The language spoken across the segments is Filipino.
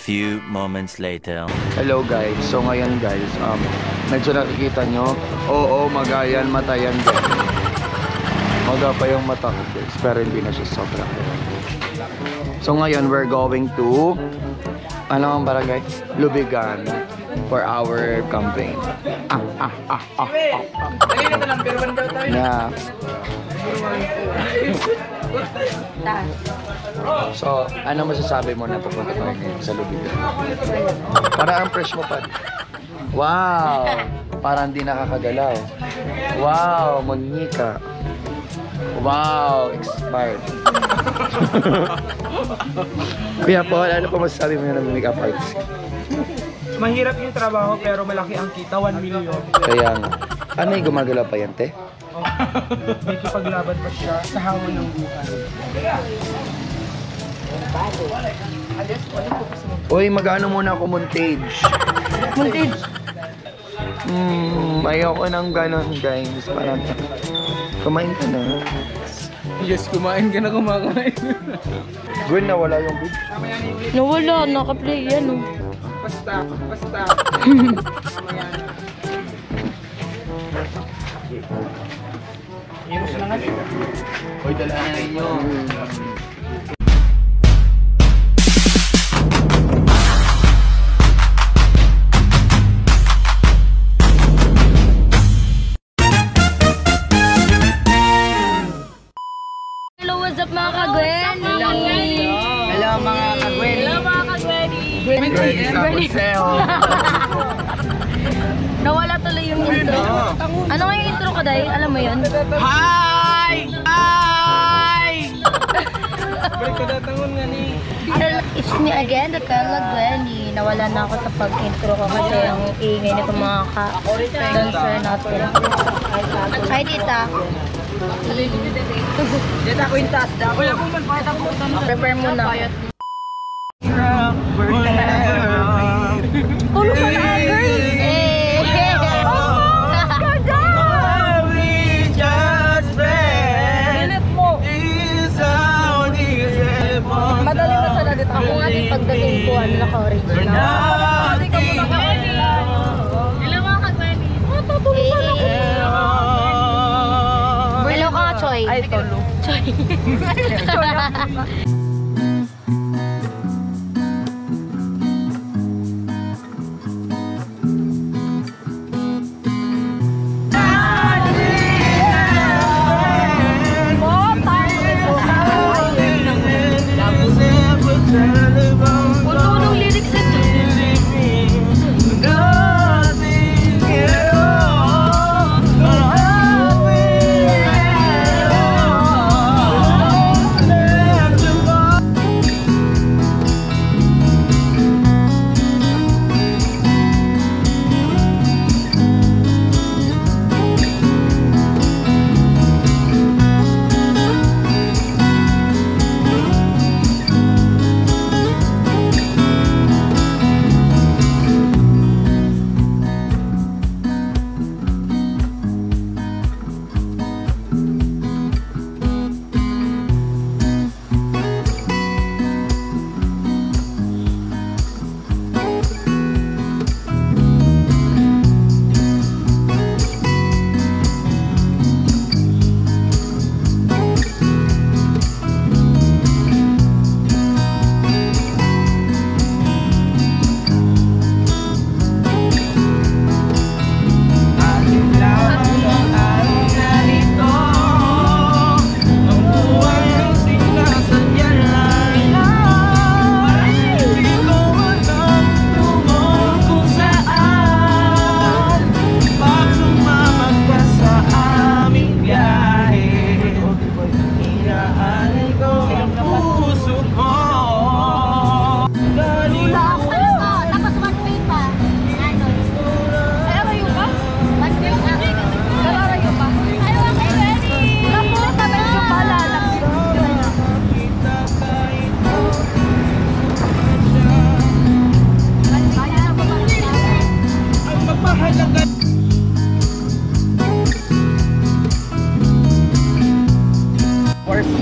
few moments later. Hello guys, so ngayon guys, medyo nakikita nyo, oo, magayan, matayan guys. Maga pa yung mata ko guys, pero hindi na siya sobrang. So ngayon, we're going to, ano ang barangay? Lubigan for our campaign. Yeah. So, ano masasabi mo na pupunta tayo ngayon sa Lubigan? Parang ang fresh mo pa. Wow! Parang hindi nakakagalaw. Wow! Monica. Wow! Expired. Kuya Paul, ano pa masasabi mo na ng makeup artist? Mahirap yung trabaho pero malaki ang kita, 1 million. Kaya nga. Ano yung gumagalaw pa yan, te? May kipaglaban pa siya sa hamon ng buhay. Uy, mag-ano muna ako montage. Montage! Ayoko nang ganon, guys. Parang, kumain ka na. Yes, kumain ka na kumakain. Gwen, nawala yung bid. Nawala, naka-play yan oh. Basta. Heroes na nga. Uy, dala na ninyo. Hello, what's up mga kagweni? Hello mga kagwen. Hello mga kagweni! Gwen sa Puseo. Nawala tuloy yung intro. Ano nga yung intro ka, Day? Alam mo yun? Hi! Hi! Balik ko datangon nga ni. It's me again, the Carla Gwenny. Nawala na ako sa pag-intro ko kasi ang ingay nito mga ka-dancer natin. Hi, tita. Dito ako yung taas. Wala kong manpahit ako. Prepare muna. Tulog ka na, girls! Madali na sana dito. Ako nga din pagdating ko, ano naka-original. Hindi ka muna ka-Gwenny. Hello mga ka-Gwenny. Tulog ka na. Hello ka, Choy. Ay, tolo. Choy.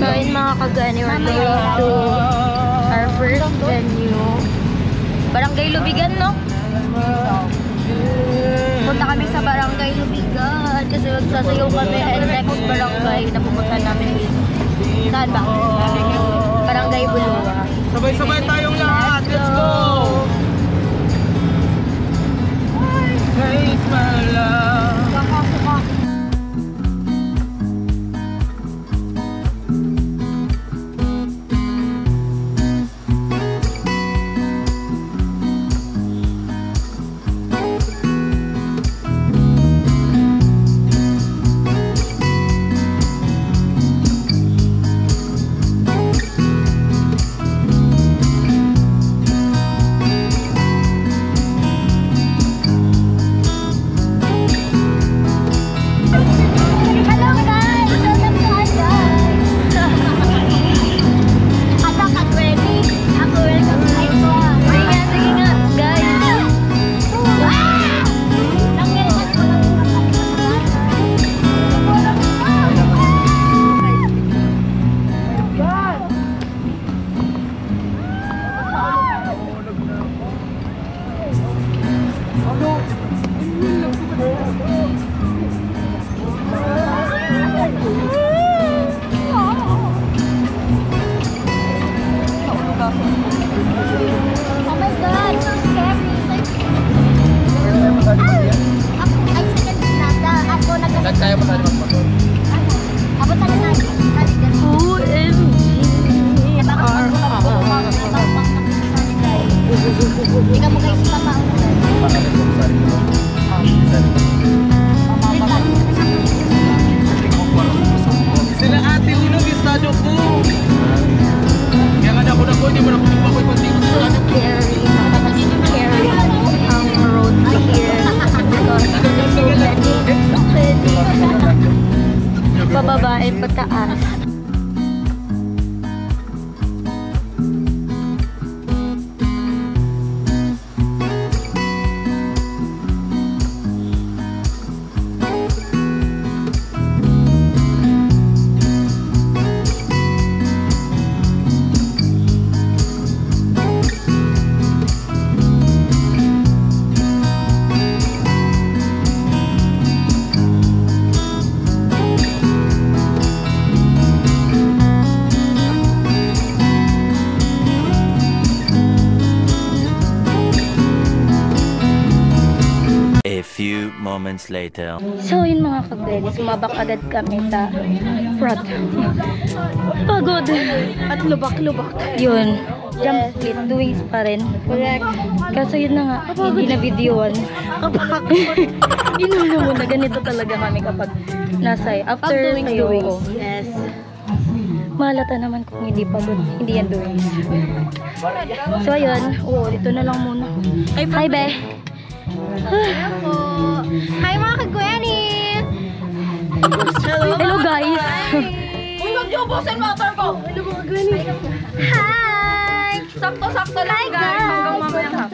So, in mga kagani, we're going to our first venue. Barangay Lubigan, no? Punta kami sa Barangay Lubigan kasi magsasayaw kami and next barangay na pupunta namin is saan ba? Barangay Buluwa. Sabay-sabay tayong lahat. Let's go! Take my love. Oh my God, so scary. Ay, second nada. Ako nagkakasal. Tayo pa tayo magpapagod. Ako talaga nagkakasal. OMG. Hindi ka mo kayo sa tao. Sila ate Unog, estado ko. Kaya nga ako na ko, hindi mo na kung ako'y konting Scary. Scary ang road here. Because so many pababae pataas. A few moments later. So yun mga kabeli, sumabak agad kami sa front. Pagod. At lubak-lubak. Yun. Jump split, doings pa rin. Correct. Kaso yun na nga, hindi na videoan. Yun na muna, ganito talaga kami kapag nasa after sayo. Yes. Malata naman kung hindi pagod. Hindi yan doings. So ayun, dito na lang muna. Hi, be. Hi mga kagwani! Hello guys! Uy, wag niyo ubusin motor ko! Hello mga kagwani! Hi! Sakto-sakto lang guys. Hanggang mamaya ha.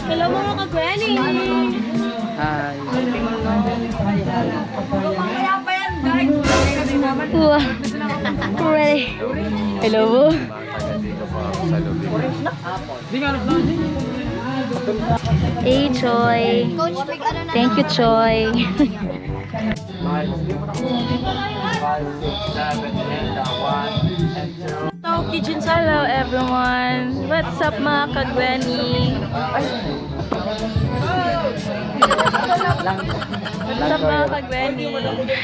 Hello mga kagwani! Hi. Mamaya pa yan guys. Wow! Ready! Hello po! Hey Choy! Thank you Choy! Hello everyone! What's up mga kagwani? What's up mga kagwani?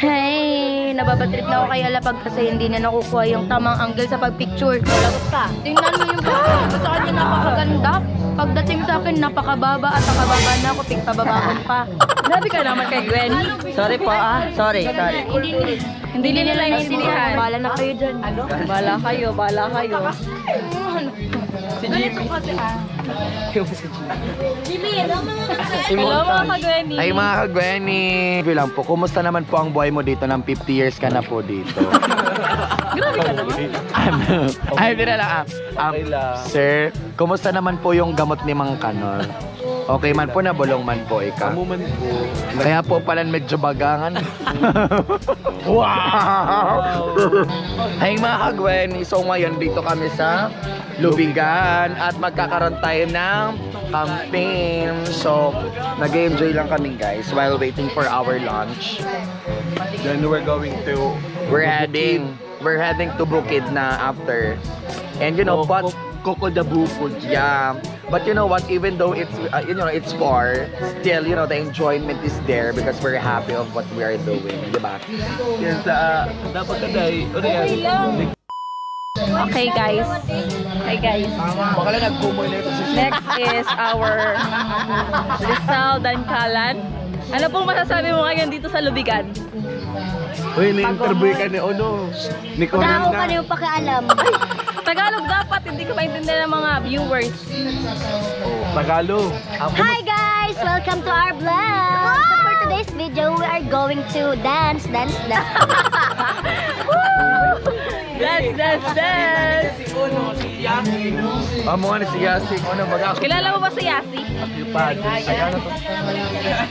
Hey! Nababatrip na ako kay Alapag kasi hindi na nakukuha yung tamang angle sa pagpicture. Lagot ka! Tingnan mo yung pagpicture sa kanya, napakaganda. Pagdating sa akin, napakababa at nakababa na ako, pagpababakon pa. Grabe ka naman kay Gwen. Sorry po sorry. Hindi nila naiintindihan. Bahala na kayo dyan. Bahala kayo. Si Jimmy. Hello mga kagweni. Ay mga kagweni. Lang po, kumusta naman po ang buhay mo dito ng 50 years ka na po dito? Grabe ka naman. Ay, di na lang. Sir, kumusta naman po yung gamot ni Mang Kanol? Okay man po na bulong man po ika. Amuman po. Kaya po pala medyo bagangan. Wow! Hey mga kagwen, so ngayon dito kami sa Lubigan at magkakaroon tayo ng campaign. So, nag-enjoy lang kami guys while waiting for our lunch. Then we're going to... We're heading to Bukid na after. And you know what? Coco da Bukod. Yeah. But you know what? Even though it's it's far, still the enjoyment is there because we're happy of what we are doing, diba? Yan sa... Dapat ka dahil... Okay guys. Hey guys. Bakala nagkumoy na ito si Next is our Rizal Dankalan. Ano pong masasabi mo ngayon dito sa Lubigan? Uy, na-interview ka ni Ono. Ni Conan na. yung pakialam. Ay, Tagalog dapat, hindi ko maintindihan ng mga viewers. Tagalog. Hi guys! Welcome to our vlog! So for today's video, we are going to dance. Dance. Amo nga ni si Yasi. Ano baga ako? Kilala mo ba si Yasi? Akipad. Ay, ano to?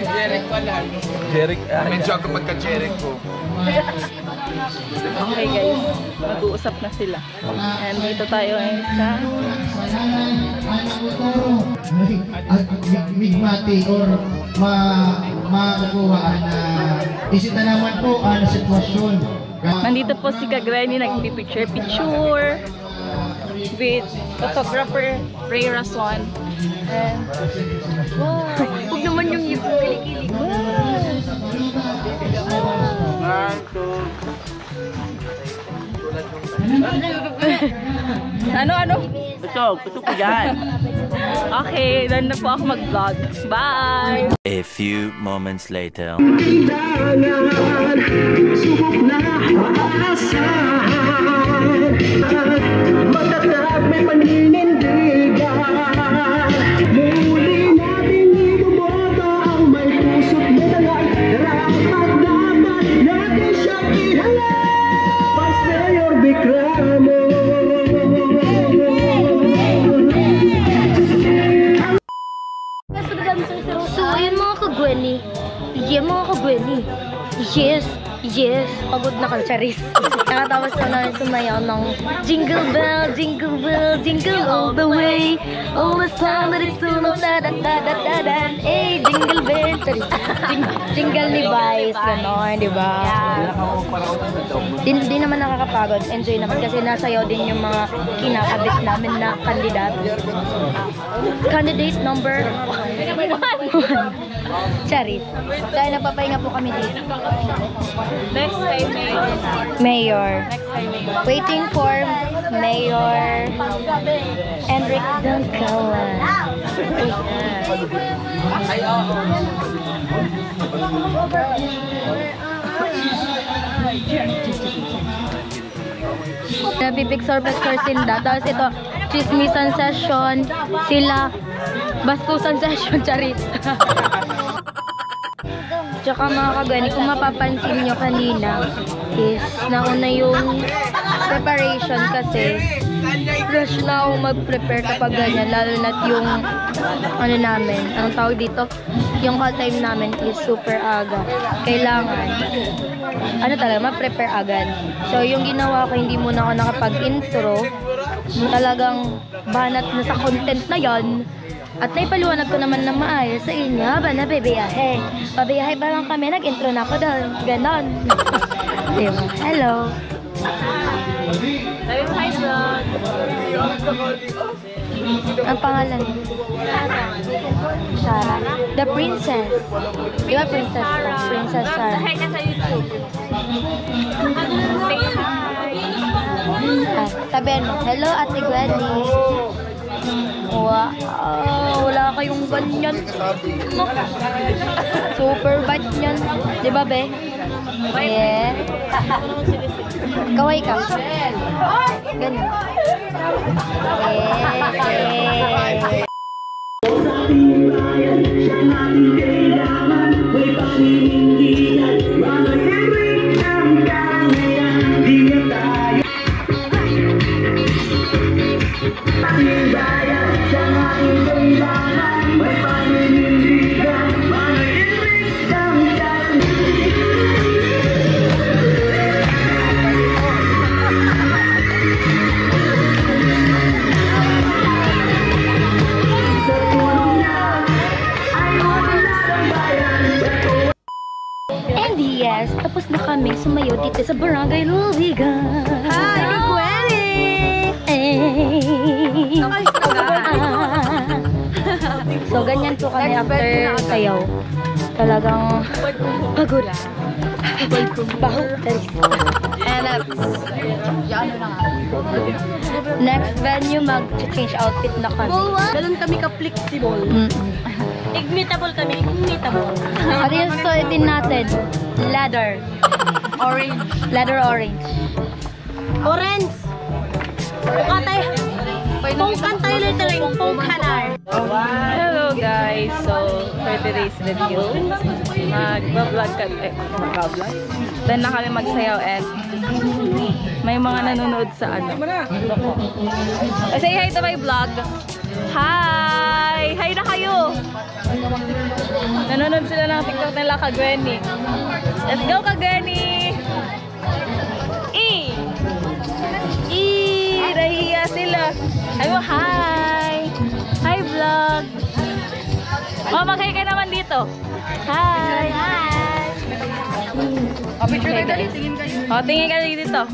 Jeric pala. Jeric. Medyo ako pagka-Jeric ko. Okay guys, mag-uusap na sila. And dito tayo ngayon sa... migmati or makukuhaan na isita naman po ang sitwasyon. Nandito po si Kagrenny, nagpipicture-picture with photographer Ray Rason. And... wow! Huwag naman yung kilig-kilig. Ano? Putok ko yan. Okay, done na po ako mag-vlog. Bye! A few moments later. Matatag may paninindigan. Muli natin ibuboto ang may puso't may talag. Dapat natin siyang ihalal. Vice Mayor Vicramo. So ayun mga kagweni. Yes. Pagod na kang charis. Nakatapos ko na sumayaw ng jingle bell, jingle all the way. All the time that it's sunog, da-da-da-da-da-da. Eh, jingle bell, charis. Jingle ni Vice, gano'n, di ba? Di naman nakakapagod. Enjoy naman kasi nasayaw din yung mga kinakabit namin na kandidat. Candidate number 1. Charis. Dahil nagpapahinga po kami dito. Next time, Mayor. Next time, Waiting for Mayor Enric Dankalan. Nabipicture sinda. Tapos ito, chismisan session. Sila, bastusan session, charis. Tsaka mga kagani, kung mapapansin nyo kanina is nauna yung preparation kasi rush na ako mag-prepare kapag ganyan, lalo na't yung anong tawag dito, yung call time namin is super aga. Kailangan talaga, mag-prepare agad. So yung ginawa ko, hindi muna ako nakapag-intro, talagang banat na sa content na yon. At naipaliwanag ko naman na maayos sa inyo habang nabibiyahe. Pabiyahe pa lang kami, nag-intro na ako doon. Ganon. Diba? Hello. Hi, vlog! Ang pangalan? Sarah. The Princess. Di ba Princess Sarah? Princess Sarah. Hi ka sa YouTube. Say hi! Sabihin mo, hello Ate Gwenny. Wow, wala kayong ganyan. Super bite niyan. Di ba, be? Yeah. Kaway ka. Ganyan. Yeah. Bayan, siya nga ang kailangan. May paninindigan. sumayo dito sa Barangay Lubigan. Hi, Gwenny! So, ganyan po kami after sayaw. Talagang pagod. Baho. And next venue, mag-change outfit na kami. Ganun kami ka-flexible. Igmitable kami, igmitable. Ano yung suotin natin? Leather. Orange. Leather orange. Orange. Pungkatay. Pungkantay literal. Pungkanar. Hello guys! So, for today's video, mag-vlog kami. Then na kami magsayaw and may mga nanonood sa ano. Say hi to my vlog. Hi! Hi na kayo! Nanonood sila ng TikTok nila Kagwenny. Let's go Kagwenny! Nahihiya sila. Ay mo, hi! Hi vlog! Oh, mag-hi ka naman dito. Hi! Hi! Oh, picture kayo dali. Oh, tingin ka dito.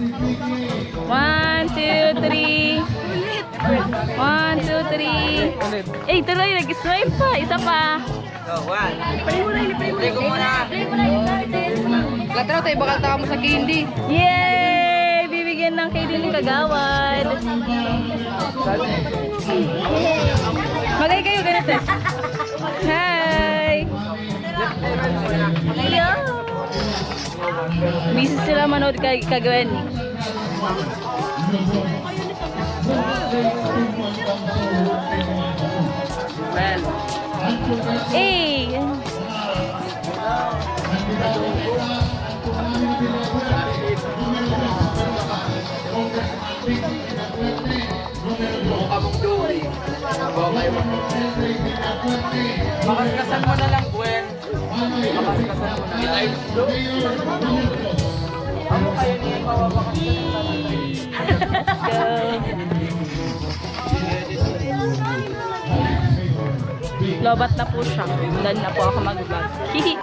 1, 2, 3. 1, 2, 3. Eh, tuloy. Nag-smile pa. Isa pa. Play ko muna. Latro tayo, bakal taka mo sa candy. Yay! Bibigyan ng kay Diling Kagawad. Magay kayo ganito. Hi! Hello! Busy sila manood kay Kagwenny. Well. Eh! Makaskasan mo na lang, Gwen. Makaskasan mo na lang. Ano kayo niya Lobat na po siya. Done na po ako mag-vlog. Hihi.